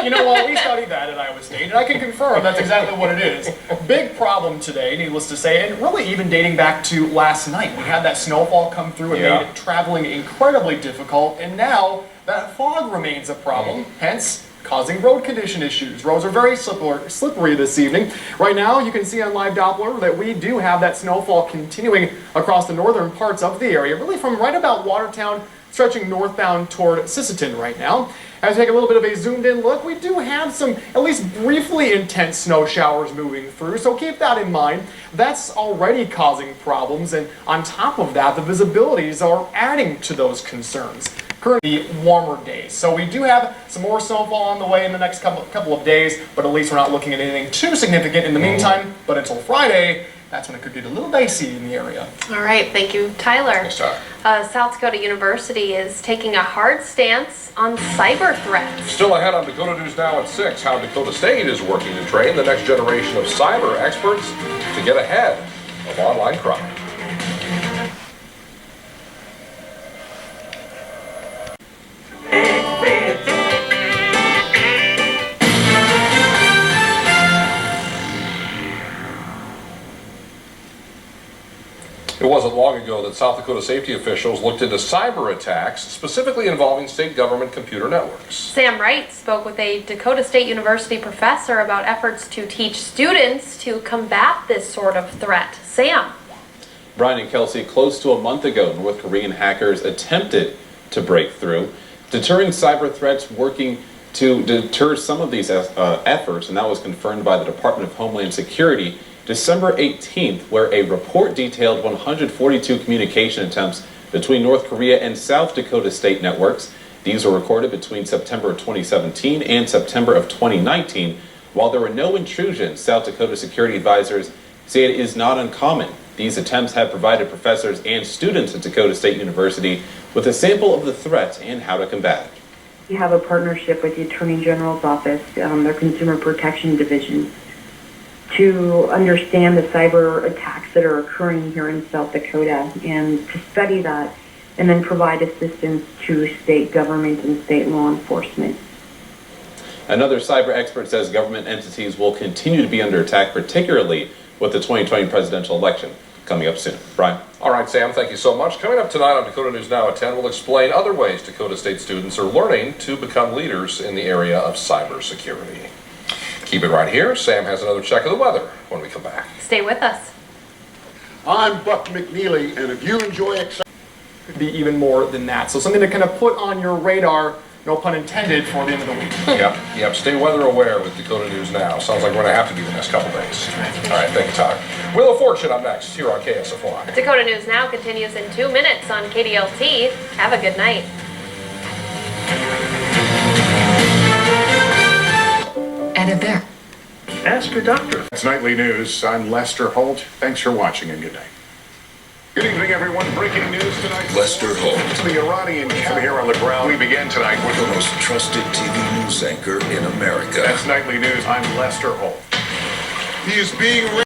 You know, well, we studied that at Iowa State, and I can confirm that's exactly what it is. Big problem today, needless to say, and really even dating back to last night. We had that snowfall come through and made traveling incredibly difficult, and now that fog remains a problem, hence causing road condition issues. Roads are very slippery this evening. Right now, you can see on Live Doppler that we do have that snowfall continuing across the northern parts of the area, really from right about Watertown, stretching northbound toward Sisseton right now. As we take a little bit of a zoomed in look, we do have some at least briefly intense snow showers moving through, so keep that in mind. That's already causing problems, and on top of that, the visibilities are adding to those concerns. Currently warmer days, so we do have some more snowfall on the way in the next couple of days, but at least we're not looking at anything too significant in the meantime. But until Friday, that's when it could get a little dicey in the area. All right, thank you, Tyler. Thanks, Tyler. South Dakota University is taking a hard stance on cyber threats. Still ahead on Dakota News Now at 6, how Dakota State is working to train the next generation of cyber experts to get ahead of online crime. It wasn't long ago that that South Dakota safety officials looked into cyber attacks, specifically involving state government computer networks. Sam Wright spoke with a Dakota State University professor about efforts to teach students to combat this sort of threat. Sam. Brian and Kelsey, close to a month ago, North Korean hackers attempted to break through, deterring cyber threats, working to deter some of these efforts, and that was confirmed by the Department of Homeland Security December 18th, where a report detailed 142 communication attempts between North Korea and South Dakota state networks. These were recorded between September of 2017 and September of 2019. While there were no intrusions, South Dakota security advisors say it is not uncommon. These attempts have provided professors and students at Dakota State University with a sample of the threat and how to combat it. We have a partnership with the Attorney General's office, their Consumer Protection Division, to understand the cyber attacks that are occurring here in South Dakota and to study that and then provide assistance to state government and state law enforcement. Another cyber expert says government entities will continue to be under attack, particularly with the 2020 presidential election coming up soon. Brian? All right, Sam, thank you so much. Coming up tonight on Dakota News Now at 10, we'll explain other ways Dakota State students are learning to become leaders in the area of cybersecurity. Keep it right here. Sam has another check of the weather when we come back. Stay with us. I'm Buck McNeely, and if you enjoy excitement, could be even more than that. So something to kind of put on your radar, no pun intended, for the end of the week. Yep. Stay weather aware with Dakota News Now. Sounds like we're going to have to be the next couple days. All right, thank you, Todd. Wheel of Fortune up next here on KSFY. Dakota News Now continues in 2 minutes on KDLT. Have a good night. Edit there. Ask your doctor. It's Nightly News. I'm Lester Holt. Thanks for watching and good night. Good evening, everyone. Breaking news tonight. Lester Holt. The Iranian camp here on the ground. We begin tonight with The most trusted TV news anchor in America. That's Nightly News. I'm Lester Holt. He is being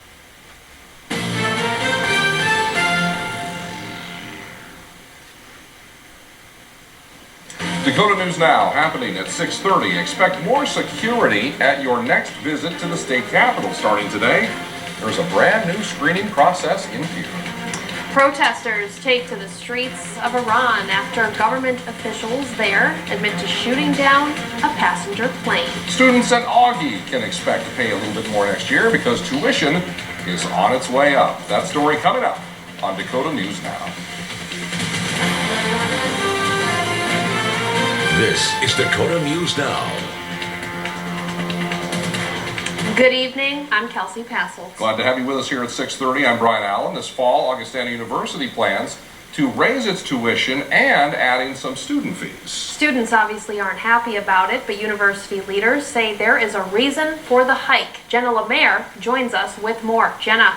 Dakota News Now happening at 6:30. Expect more security at your next visit to the state capitol starting today. There's a brand new screening process in view. Protesters take to the streets of Iran after government officials there admit to shooting down a passenger plane. Students at Augie can expect to pay a little bit more next year because tuition is on its way up. That story coming up on Dakota News Now. This is Dakota News Now. Good evening, I'm Kelsey Passel. Glad to have you with us here at 6:30. I'm Brian Allen. This fall, Augustana University plans to raise its tuition and adding some student fees. Students obviously aren't happy about it, but university leaders say there is a reason for the hike. Jenna Lemaire joins us with more. Jenna.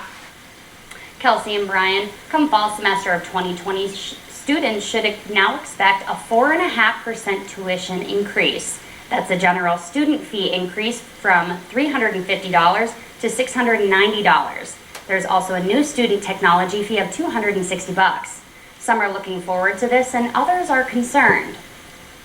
Kelsey and Brian, come fall semester of 2020, students should now expect a 4.5% tuition increase. That's a general student fee increase from $350 to $690. There's also a new student technology fee of $260. Some are looking forward to this and others are concerned.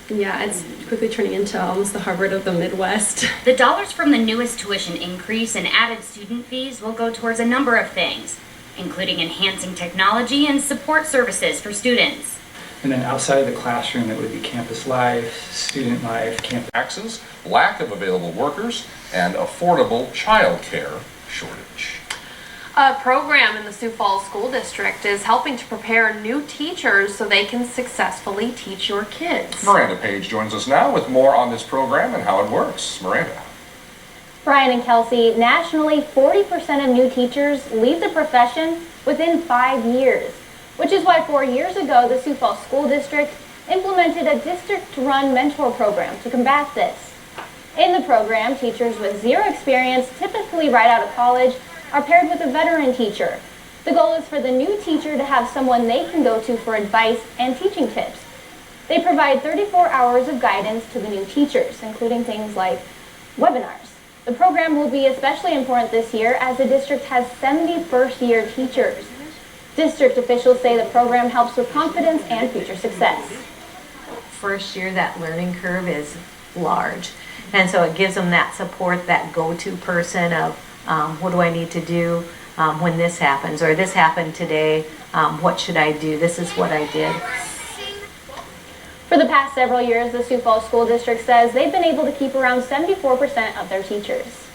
Yeah, it's quickly turning into almost the Harvard of the Midwest. The dollars from the newest tuition increase and added student fees will go towards a number of things, including enhancing technology and support services for students. And then outside of the classroom, it would be campus life, student life, campus Taxes, lack of available workers, and affordable child care shortage. A program in the Sioux Falls School District is helping to prepare new teachers so they can successfully teach your kids. Miranda Page joins us now with more on this program and how it works. Miranda. Brian and Kelsey, nationally, 40% of new teachers leave the profession within 5 years, which is why 4 years ago, the Sioux Falls School District implemented a district-run mentor program to combat this. In the program, teachers with zero experience, typically right out of college, are paired with a veteran teacher. The goal is for the new teacher to have someone they can go to for advice and teaching tips. They provide 34 hours of guidance to the new teachers, including things like webinars. The program will be especially important this year as the district has 70 first-year teachers. District officials say the program helps with confidence and future success. First year, that learning curve is large. And so it gives them that support, that go-to person of what do I need to do when this happens, or this happened today, what should I do? This is what I did. For the past several years, the Sioux Falls School District says they've been able to keep around 74% of their teachers.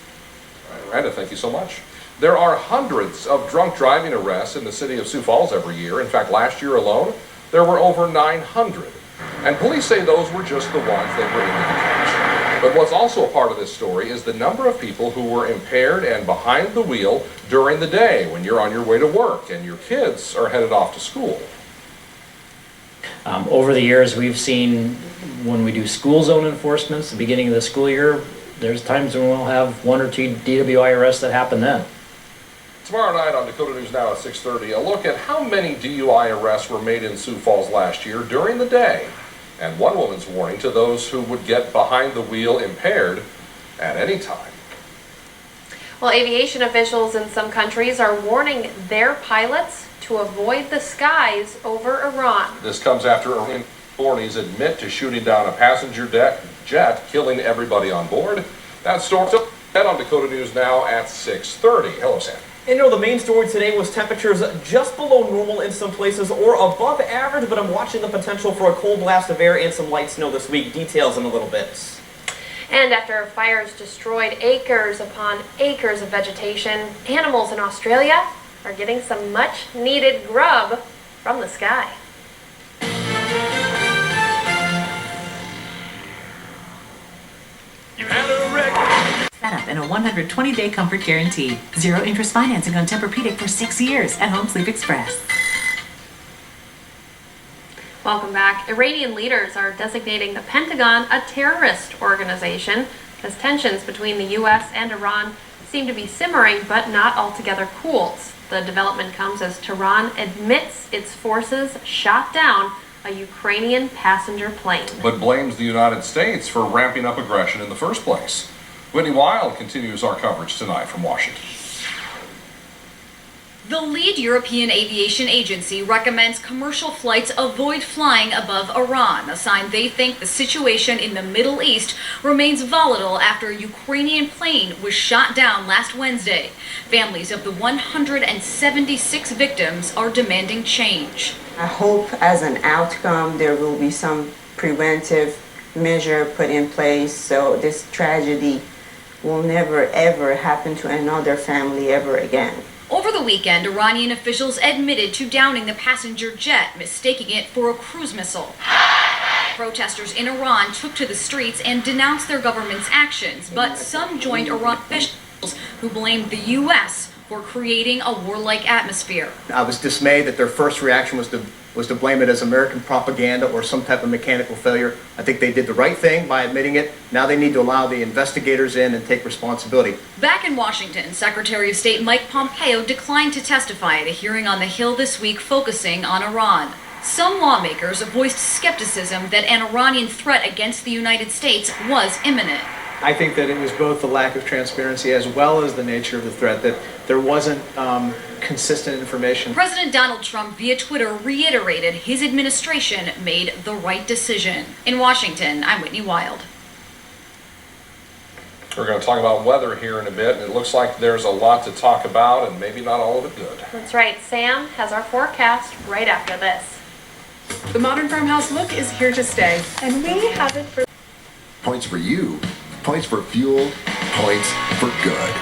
Miranda, thank you so much. There are hundreds of drunk driving arrests in the city of Sioux Falls every year. In fact, last year alone, there were over 900. And police say those were just the ones they were able to catch. But what's also a part of this story is the number of people who were impaired and behind the wheel during the day when you're on your way to work and your kids are headed off to school. Over the years, we've seen when we do school zone enforcements, the beginning of the school year, there's times when we'll have 1 or 2 DWI arrests that happen then. Tomorrow night on Dakota News Now at 6:30, a look at how many DUI arrests were made in Sioux Falls last year during the day, and one woman's warning to those who would get behind the wheel impaired at any time. Well, aviation officials in some countries are warning their pilots to avoid the skies over Iran. This comes after Iranian authorities admit to shooting down a passenger jet, killing everybody on board. That story's up ahead on Dakota News Now at 6:30. Hello, Sam. And you know, the main story today was temperatures just below normal in some places or above average, but I'm watching the potential for a cold blast of air and some light snow this week. Details in a little bit. And after fires destroyed acres upon acres of vegetation, animals in Australia are getting some much needed grub from the sky. Set up in a 120-day comfort guarantee. Zero interest financing on Tempur-Pedic for 6 years at Home Sleep Express. Welcome back. Iranian leaders are designating the Pentagon a terrorist organization as tensions between the U.S. and Iran seem to be simmering but not altogether cooled. The development comes as Tehran admits its forces shot down a Ukrainian passenger plane. But blames the United States for ramping up aggression in the first place. Whitney Wild continues our coverage tonight from Washington. The lead European aviation agency recommends commercial flights avoid flying above Iran, a sign they think the situation in the Middle East remains volatile after a Ukrainian plane was shot down last Wednesday. Families of the 176 victims are demanding change. I hope as an outcome there will be some preventive measure put in place so this tragedy will never ever happen to another family ever again. Over the weekend, Iranian officials admitted to downing the passenger jet, mistaking it for a cruise missile. Protesters in Iran took to the streets and denounced their government's actions, but some joined Iran officials who blamed the U.S. for creating a warlike atmosphere. I was dismayed that their first reaction was to blame it as American propaganda or some type of mechanical failure. I think they did the right thing by admitting it. Now they need to allow the investigators in and take responsibility. Back in Washington, Secretary of State Mike Pompeo declined to testify at a hearing on the Hill this week focusing on Iran. Some lawmakers voiced skepticism that an Iranian threat against the United States was imminent. I think that it was both the lack of transparency as well as the nature of the threat, that there wasn't consistent information. President Donald Trump via Twitter reiterated his administration made the right decision. In Washington, I'm Whitney Wild. We're going to talk about weather here in a bit, and it looks like there's a lot to talk about, and maybe not all of it good. That's right. Sam has our forecast right after this. The modern farmhouse look is here to stay, and we have it for points for you, points for fuel, points for good.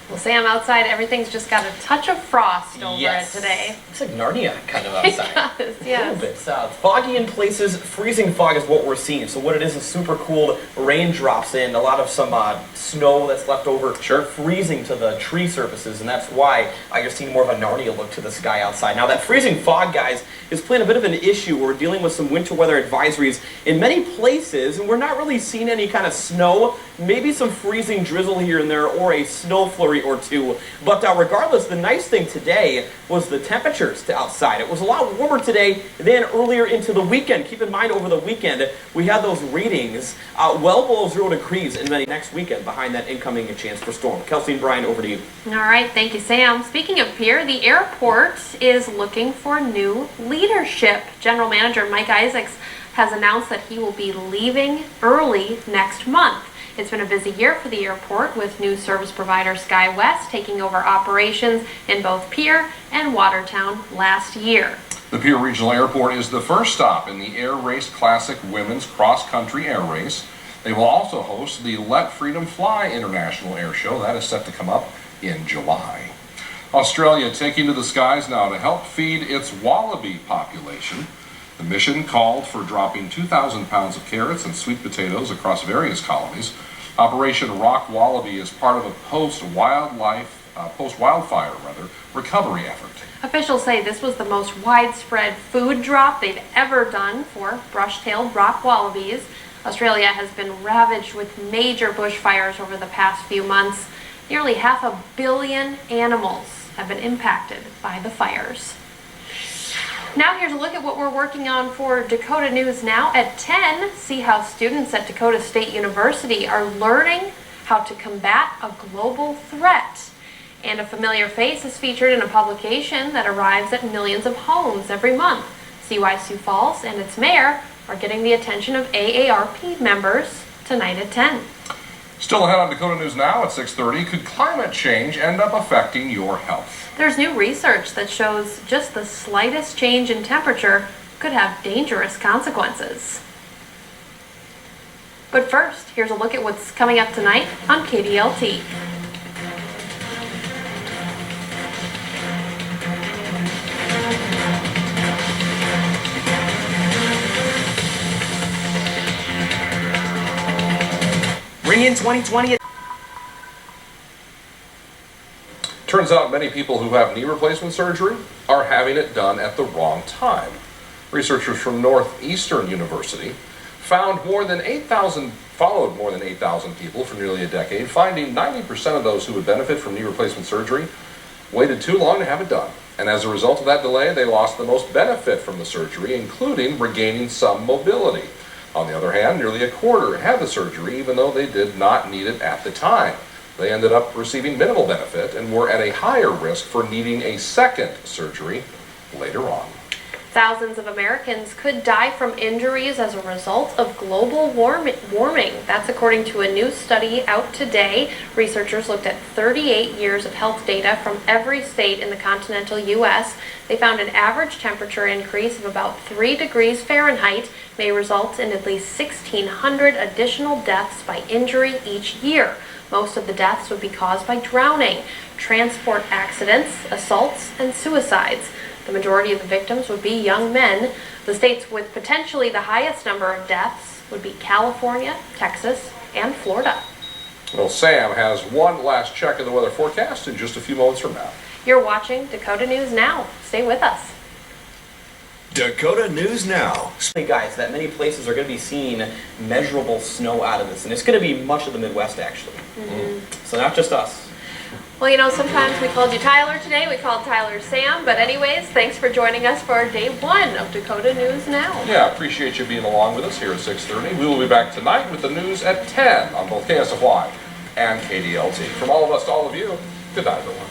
Well, Sam, outside everything's just got a touch of frost over it today. It's like Narnia kind of outside. It does, yes. A little bit. Foggy in places, freezing fog is what we're seeing. So what it is super cold, rain drops in, a lot of some snow that's left over, freezing to the tree surfaces, and that's why you're seeing more of a Narnia look to the sky outside. Now that freezing fog, guys, is playing a bit of an issue. We're dealing with some winter weather advisories in many places, and we're not really seeing any kind of snow, maybe some freezing drizzle here and there, or a snow flurry or two. But regardless, the nice thing today was the temperatures outside. It was a lot warmer today than earlier into the weekend. Keep in mind, over the weekend, we had those readings well below 0 degrees in many next weekend behind that incoming chance for storm. Kelsey and Brian, over to you. All right, thank you, Sam. Speaking of Pierre, the airport is looking for new leadership. General Manager Mike Isaacs has announced that he will be leaving early next month. It's been a busy year for the airport, with new service provider SkyWest taking over operations in both Pierre and Watertown last year. The Pierre Regional Airport is the first stop in the Air Race Classic Women's Cross-Country Air Race. They will also host the Let Freedom Fly International Air Show. That is set to come up in July. Australia taking to the skies now to help feed its wallaby population. The mission called for dropping 2,000 pounds of carrots and sweet potatoes across various colonies. Operation Rock Wallaby is part of a post-wildfire recovery effort. Officials say this was the most widespread food drop they've ever done for brush-tailed rock wallabies. Australia has been ravaged with major bushfires over the past few months. Nearly 500 million animals have been impacted by the fires. Now here's a look at what we're working on for Dakota News Now at 10. See how students at Dakota State University are learning how to combat a global threat. And a familiar face is featured in a publication that arrives at millions of homes every month. See why Sioux Falls and its mayor are getting the attention of AARP members tonight at 10. Still ahead on Dakota News Now at 6:30, could climate change end up affecting your health? There's new research that shows just the slightest change in temperature could have dangerous consequences. But first, here's a look at what's coming up tonight on KDLT. Bring in 2020. Turns out many people who have knee replacement surgery are having it done at the wrong time. Researchers from Northeastern University followed more than 8,000 people for nearly a decade, finding 90% of those who would benefit from knee replacement surgery waited too long to have it done. And as a result of that delay, they lost the most benefit from the surgery, including regaining some mobility. On the other hand, nearly a quarter had the surgery even though they did not need it at the time. They ended up receiving minimal benefit and were at a higher risk for needing a second surgery later on. Thousands of Americans could die from injuries as a result of global warming. That's according to a new study out today. Researchers looked at 38 years of health data from every state in the continental U.S. They found an average temperature increase of about 3 degrees Fahrenheit may result in at least 1,600 additional deaths by injury each year. Most of the deaths would be caused by drowning, transport accidents, assaults, and suicides. The majority of the victims would be young men. The states with potentially the highest number of deaths would be California, Texas, and Florida. Well, Sam has one last check of the weather forecast in just a few moments from now. You're watching Dakota News Now. Stay with us. Dakota News Now. Hey guys, that many places are going to be seeing measurable snow out of this, and it's going to be much of the Midwest actually. So not just us. Well, you know, sometimes we called you Tyler today, we called Tyler Sam, but anyways, thanks for joining us for day one of Dakota News Now. Yeah, appreciate you being along with us here at 6:30. We will be back tonight with the news at 10 on both KSFY and KDLT. From all of us to all of you, good night, everyone.